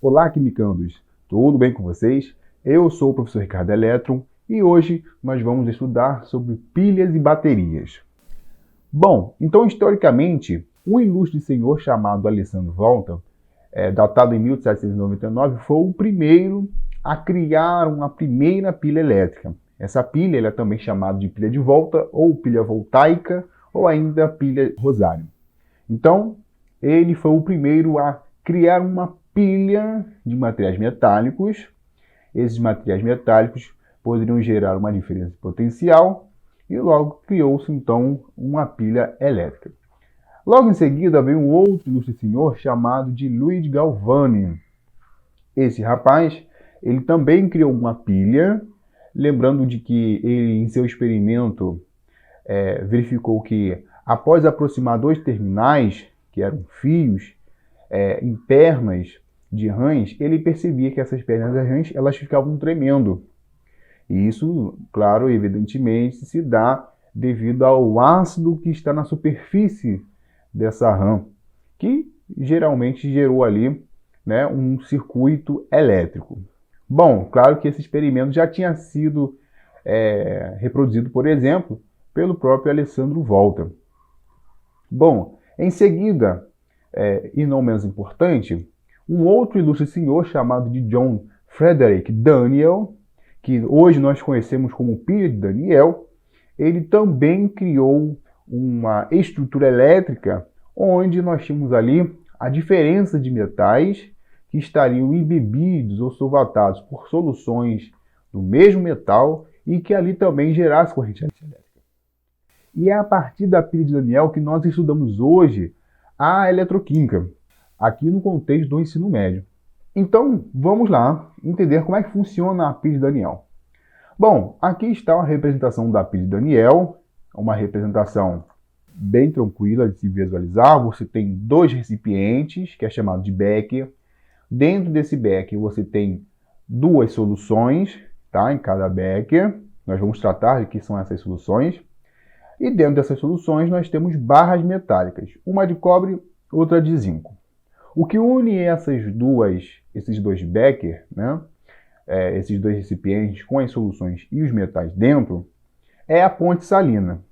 Olá, quimicandos! Tudo bem com vocês? Eu sou o professor Ricardo Eletron e hoje nós vamos estudar sobre pilhas e baterias. Bom, então historicamente, um ilustre senhor chamado Alessandro Volta, datado em 1799, foi o primeiro a criar uma primeira pilha elétrica. Essa pilha ela é também chamada de pilha de volta, ou pilha voltaica, ou ainda pilha rosário. Então, ele foi o primeiro a criar uma pilha de materiais metálicos. Esses materiais metálicos poderiam gerar uma diferença de potencial e logo criou-se então uma pilha elétrica. Logo em seguida veio um outro ilustre senhor chamado de Luigi Galvani. Esse rapaz, ele também criou uma pilha, lembrando de que ele em seu experimento verificou que após aproximar dois terminais, que eram fios, em pernas de rãs, ele percebia que essas pernas de rãs elas ficavam tremendo. E isso, claro, evidentemente, se dá devido ao ácido que está na superfície dessa rã, que geralmente gerou ali, né, um circuito elétrico. Bom, claro que esse experimento já tinha sido reproduzido, por exemplo, pelo próprio Alessandro Volta. Bom, em seguida, e não menos importante, um outro ilustre senhor chamado de John Frederick Daniell, que hoje nós conhecemos como pilha de Daniell, ele também criou uma estrutura elétrica onde nós tínhamos ali a diferença de metais que estariam embebidos ou solvatados por soluções do mesmo metal e que ali também gerasse corrente elétrica. E é a partir da pilha de Daniell que nós estudamos hoje a eletroquímica, aqui no contexto do ensino médio. Então, vamos lá entender como é que funciona a pilha de Daniell. Bom, aqui está a representação da pilha de Daniell, uma representação bem tranquila de se visualizar. Você tem dois recipientes, que é chamado de becker. Dentro desse becker você tem duas soluções, tá? Em cada becker. Nós vamos tratar de que são essas soluções. E dentro dessas soluções nós temos barras metálicas, uma de cobre, outra de zinco. O que une esses dois becker, né, esses dois recipientes com as soluções e os metais dentro, é a ponte salina.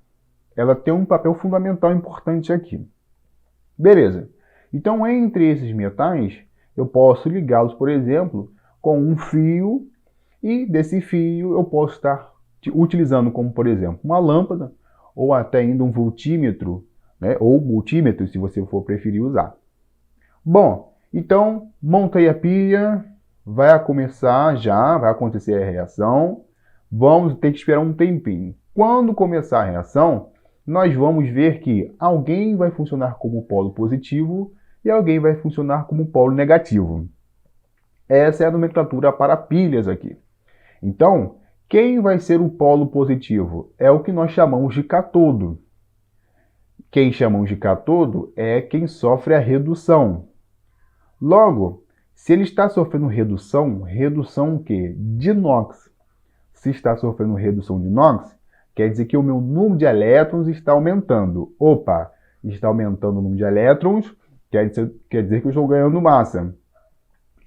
Ela tem um papel fundamental importante aqui. Beleza. Então, entre esses metais, eu posso ligá-los, por exemplo, com um fio, e desse fio eu posso estar utilizando como, por exemplo, uma lâmpada, ou até ainda um voltímetro, né, ou multímetro, se você for preferir usar. Bom, então, montei a pilha, vai acontecer a reação, vamos ter que esperar um tempinho. Quando começar a reação, nós vamos ver que alguém vai funcionar como polo positivo e alguém vai funcionar como polo negativo. Essa é a nomenclatura para pilhas aqui. Então, quem vai ser o polo positivo? É o que nós chamamos de cátodo. Quem chamamos de cátodo é quem sofre a redução. Logo, se ele está sofrendo redução o quê? De NOx. Se está sofrendo redução de NOx, quer dizer que o meu número de elétrons está aumentando. Opa, está aumentando o número de elétrons, quer dizer que eu estou ganhando massa.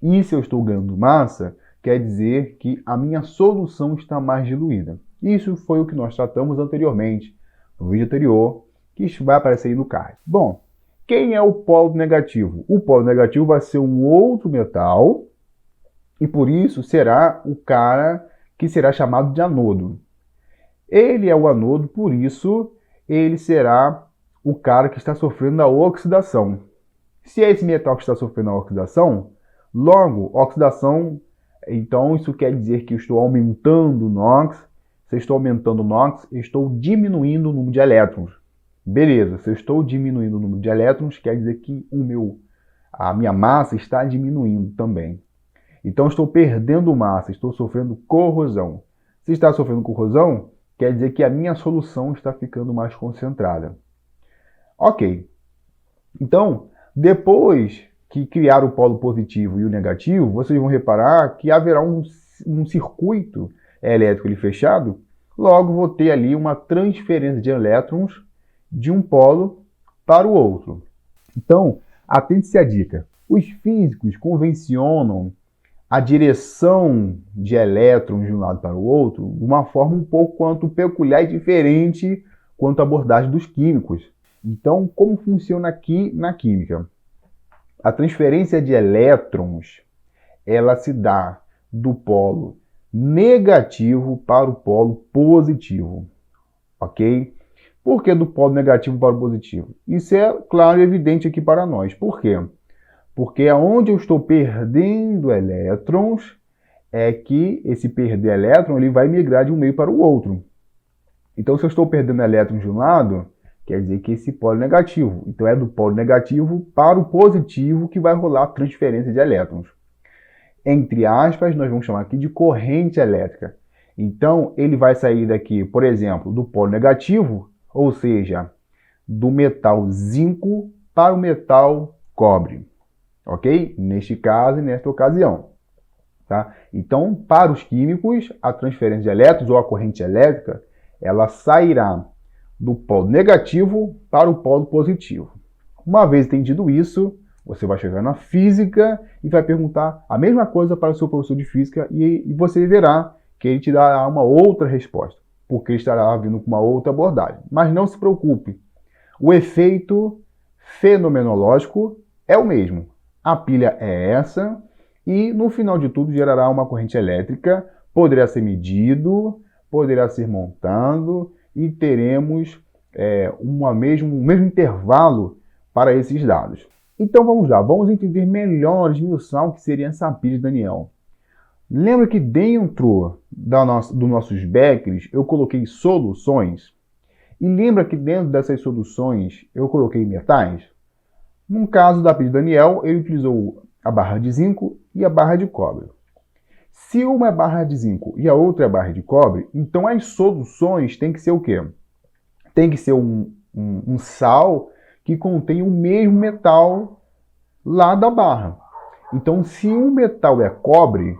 E se eu estou ganhando massa, quer dizer que a minha solução está mais diluída. Isso foi o que nós tratamos anteriormente, no vídeo anterior, que vai aparecer aí no card. Bom, quem é o polo negativo? O polo negativo vai ser um outro metal, e por isso será o cara que será chamado de anodo. Ele é o anodo, por isso ele será o cara que está sofrendo a oxidação. Se é esse metal que está sofrendo a oxidação, logo, oxidação, então isso quer dizer que eu estou aumentando o NOx. Se eu estou aumentando o NOx, eu estou diminuindo o número de elétrons. Beleza, se eu estou diminuindo o número de elétrons, quer dizer que a minha massa está diminuindo também. Então, estou perdendo massa, estou sofrendo corrosão. Se está sofrendo corrosão, quer dizer que a minha solução está ficando mais concentrada. Ok. Então, depois que criar o polo positivo e o negativo, vocês vão reparar que haverá um circuito elétrico ali fechado. Logo, vou ter ali uma transferência de elétrons de um polo para o outro. Então, atente-se à dica. Os físicos convencionam a direção de elétrons de um lado para o outro de uma forma um pouco quanto peculiar e diferente quanto à abordagem dos químicos. Então, como funciona aqui na química? A transferência de elétrons, ela se dá do polo negativo para o polo positivo, ok? Por que do polo negativo para o positivo? Isso é claro e evidente aqui para nós. Por quê? Porque aonde eu estou perdendo elétrons é que esse perder elétron ele vai migrar de um meio para o outro. Então, se eu estou perdendo elétrons de um lado, quer dizer que esse polo é negativo. Então, é do polo negativo para o positivo que vai rolar a transferência de elétrons. Entre aspas, nós vamos chamar aqui de corrente elétrica. Então, ele vai sair daqui, por exemplo, do polo negativo, ou seja, do metal zinco para o metal cobre. Ok? Neste caso e nesta ocasião. Tá? Então, para os químicos, a transferência de elétrons ou a corrente elétrica, ela sairá do polo negativo para o polo positivo. Uma vez entendido isso, você vai chegar na física e vai perguntar a mesma coisa para o seu professor de física e você verá que ele te dará uma outra resposta, porque ele estará vindo com uma outra abordagem. Mas não se preocupe, o efeito fenomenológico é o mesmo. A pilha é essa e no final de tudo gerará uma corrente elétrica, poderá ser medido, poderá ser montado e teremos um mesmo intervalo para esses dados. Então vamos lá, vamos entender melhor, esmiuçar o que seria essa pilha de Daniel. Lembra que dentro dos nossos becquerels eu coloquei soluções? E lembra que dentro dessas soluções eu coloquei metais? No caso da pilha de Daniel, ele utilizou a barra de zinco e a barra de cobre. Se uma é barra de zinco e a outra é barra de cobre, então as soluções têm que ser o quê? Tem que ser um sal que contém o mesmo metal lá da barra. Então, se um metal é cobre,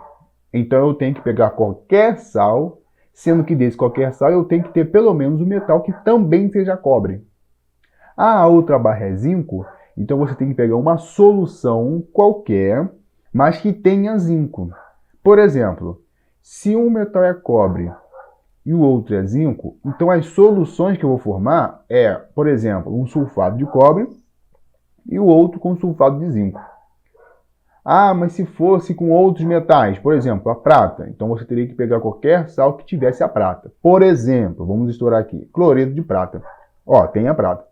então eu tenho que pegar qualquer sal, sendo que desse qualquer sal eu tenho que ter pelo menos um metal que também seja cobre. A outra barra é zinco, então você tem que pegar uma solução qualquer, mas que tenha zinco. Por exemplo, se um metal é cobre e o outro é zinco, então as soluções que eu vou formar é, por exemplo, um sulfato de cobre e o outro com sulfato de zinco. Ah, mas se fosse com outros metais, por exemplo, a prata, então você teria que pegar qualquer sal que tivesse a prata. Por exemplo, vamos estourar aqui, cloreto de prata. Ó, tem a prata,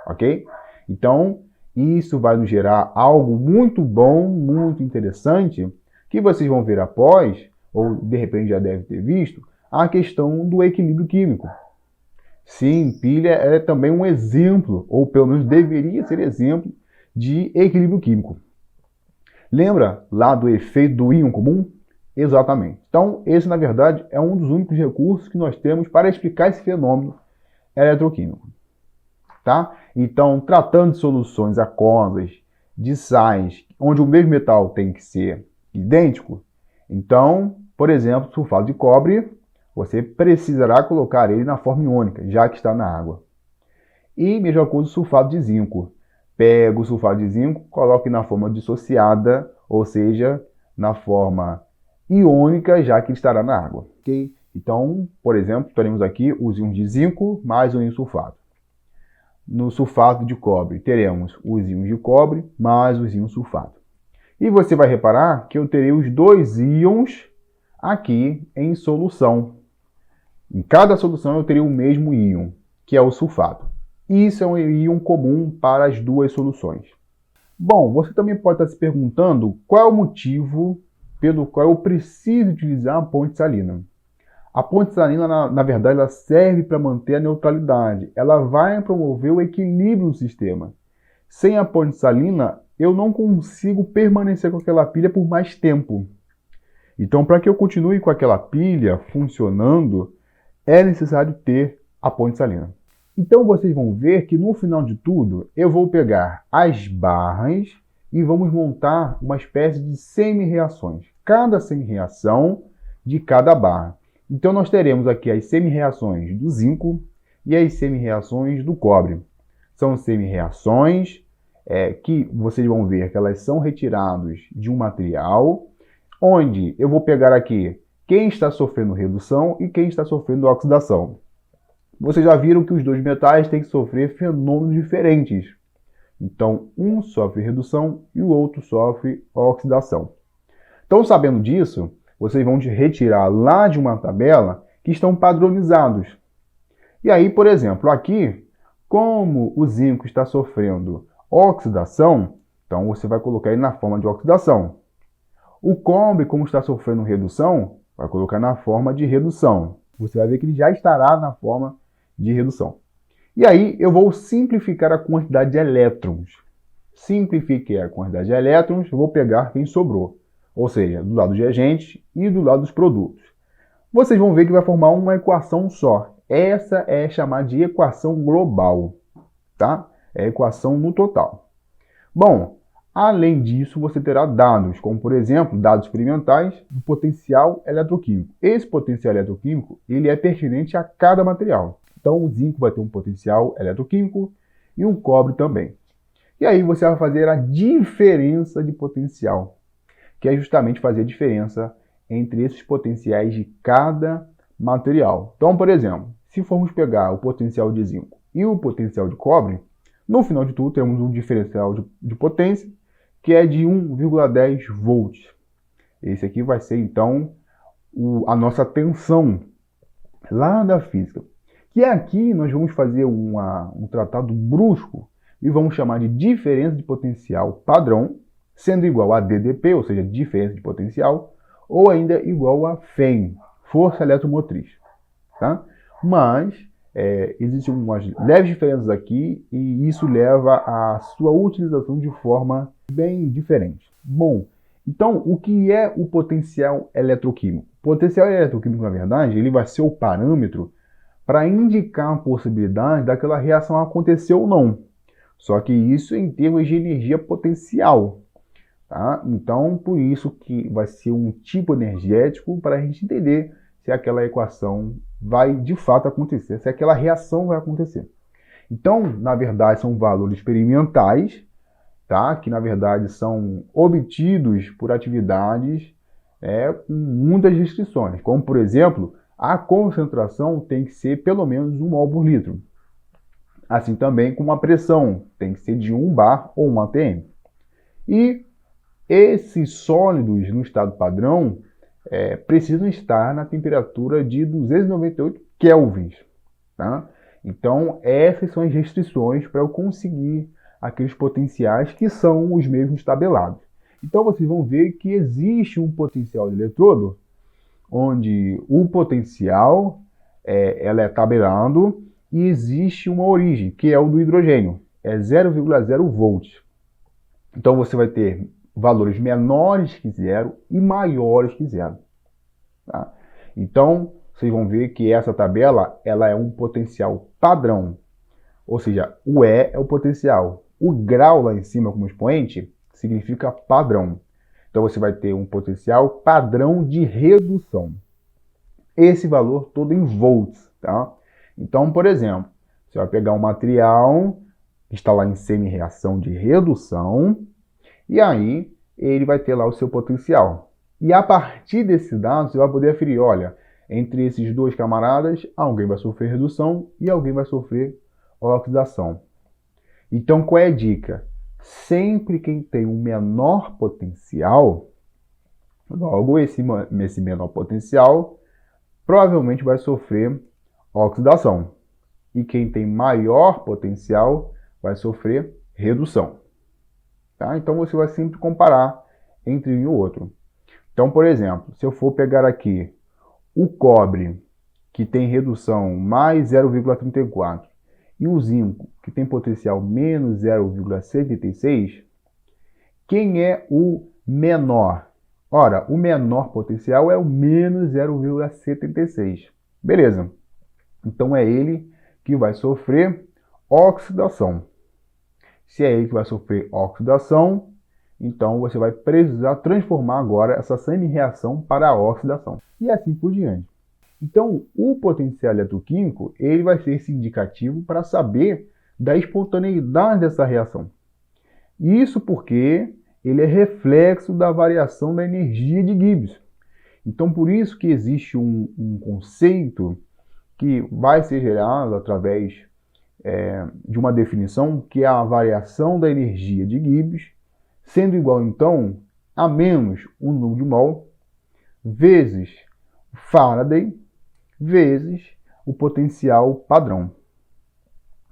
ok? Então, isso vai nos gerar algo muito bom, muito interessante, que vocês vão ver após, ou de repente já devem ter visto, a questão do equilíbrio químico. Sim, pilha é também um exemplo, ou pelo menos deveria ser exemplo, de equilíbrio químico. Lembra lá do efeito do íon comum? Exatamente. Então, esse, na verdade, é um dos únicos recursos que nós temos para explicar esse fenômeno eletroquímico. Tá? Então, tratando de soluções aquosas, de sais, onde o mesmo metal tem que ser idêntico, então, por exemplo, sulfato de cobre, você precisará colocar ele na forma iônica, já que está na água. E mesma coisa o sulfato de zinco. Pega o sulfato de zinco, coloque na forma dissociada, ou seja, na forma iônica, já que ele estará na água. Okay? Então, por exemplo, teremos aqui os íons de zinco mais o íon sulfato. No sulfato de cobre, teremos os íons de cobre mais os íons sulfato. E você vai reparar que eu terei os dois íons aqui em solução. Em cada solução eu teria o mesmo íon, que é o sulfato. Isso é um íon comum para as duas soluções. Bom, você também pode estar se perguntando qual é o motivo pelo qual eu preciso utilizar a ponte salina. A ponte salina, na verdade, ela serve para manter a neutralidade. Ela vai promover o equilíbrio do sistema. Sem a ponte salina, eu não consigo permanecer com aquela pilha por mais tempo. Então, para que eu continue com aquela pilha funcionando, é necessário ter a ponte salina. Então, vocês vão ver que no final de tudo, eu vou pegar as barras e vamos montar uma espécie de semi-reações. Cada semi-reação de cada barra. Então, nós teremos aqui as semi-reações do zinco e as semi-reações do cobre. São semi-reações que vocês vão ver que elas são retiradas de um material, onde eu vou pegar aqui quem está sofrendo redução e quem está sofrendo oxidação. Vocês já viram que os dois metais têm que sofrer fenômenos diferentes. Então, um sofre redução e o outro sofre oxidação. Então, sabendo disso, vocês vão retirar lá de uma tabela que estão padronizados. E aí, por exemplo, aqui, como o zinco está sofrendo oxidação, então você vai colocar ele na forma de oxidação. O cobre, como está sofrendo redução, vai colocar na forma de redução. Você vai ver que ele já estará na forma de redução. E aí eu vou simplificar a quantidade de elétrons. Simplifiquei a quantidade de elétrons, vou pegar quem sobrou. Ou seja, do lado de agentes e do lado dos produtos. Vocês vão ver que vai formar uma equação só. Essa é chamada de equação global, tá? É a equação no total. Bom, além disso, você terá dados, como por exemplo, dados experimentais do potencial eletroquímico. Esse potencial eletroquímico, ele é pertinente a cada material. Então, o zinco vai ter um potencial eletroquímico e o cobre também. E aí você vai fazer a diferença de potencial, que é justamente fazer a diferença entre esses potenciais de cada material. Então, por exemplo, se formos pegar o potencial de zinco e o potencial de cobre, no final de tudo temos um diferencial de potência que é de 1,10 volts. Esse aqui vai ser então a nossa tensão lá da física. Que aqui nós vamos fazer um tratado brusco e vamos chamar de diferença de potencial padrão, sendo igual a DDP, ou seja, diferença de potencial, ou ainda igual a FEM, força eletromotriz. Tá? Mas existem umas leves diferenças aqui e isso leva à sua utilização de forma bem diferente. Bom, então o que é o potencial eletroquímico? O potencial eletroquímico, na verdade, ele vai ser o parâmetro para indicar a possibilidade daquela reação acontecer ou não. Só que isso em termos de energia potencial. Tá? Então, por isso que vai ser um tipo energético para a gente entender se aquela equação vai de fato acontecer, se aquela reação vai acontecer. Então, na verdade, são valores experimentais, tá? Que na verdade são obtidos por atividades com muitas restrições, como por exemplo, a concentração tem que ser pelo menos 1 mol por litro. Assim também como a pressão, tem que ser de 1 bar ou 1 atm. E esses sólidos no estado padrão precisam estar na temperatura de 298 kelvins. Tá? Então, essas são as restrições para eu conseguir aqueles potenciais que são os mesmos tabelados. Então, vocês vão ver que existe um potencial de eletrodo, onde o potencial ela é tabelado e existe uma origem, que é o do hidrogênio, é 0,0 volts. Então, você vai ter valores menores que zero e maiores que zero. Tá? Então, vocês vão ver que essa tabela ela é um potencial padrão. Ou seja, o E é o potencial. O grau lá em cima como expoente significa padrão. Então, você vai ter um potencial padrão de redução. Esse valor todo em volts. Tá? Então, por exemplo, você vai pegar um material que está lá em semi-reação de redução, e aí ele vai ter lá o seu potencial. E a partir desse dado, você vai poder aferir, olha, entre esses dois camaradas, alguém vai sofrer redução e alguém vai sofrer oxidação. Então, qual é a dica? Sempre quem tem um menor potencial, logo esse menor potencial, provavelmente vai sofrer oxidação. E quem tem maior potencial vai sofrer redução. Tá? Então, você vai sempre comparar entre um e o outro. Então, por exemplo, se eu for pegar aqui o cobre, que tem redução mais 0,34, e o zinco, que tem potencial menos 0,76, quem é o menor? Ora, o menor potencial é o menos 0,76. Beleza. Então, é ele que vai sofrer oxidação. Se é ele que vai sofrer oxidação, então você vai precisar transformar agora essa semi-reação para a oxidação. E assim por diante. Então, o potencial eletroquímico ele vai ser esse indicativo para saber da espontaneidade dessa reação. Isso porque ele é reflexo da variação da energia de Gibbs. Então, por isso que existe um conceito que vai ser gerado através de uma definição, que é a variação da energia de Gibbs, sendo igual, então, a menos o número de mol, vezes Faraday, vezes o potencial padrão.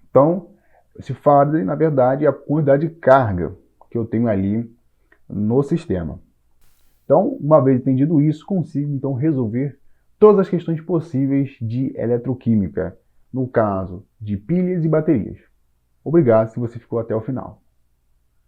Então, esse Faraday, na verdade, é a quantidade de carga que eu tenho ali no sistema. Então, uma vez entendido isso, consigo então resolver todas as questões possíveis de eletroquímica, no caso de pilhas e baterias. Obrigado se você ficou até o final.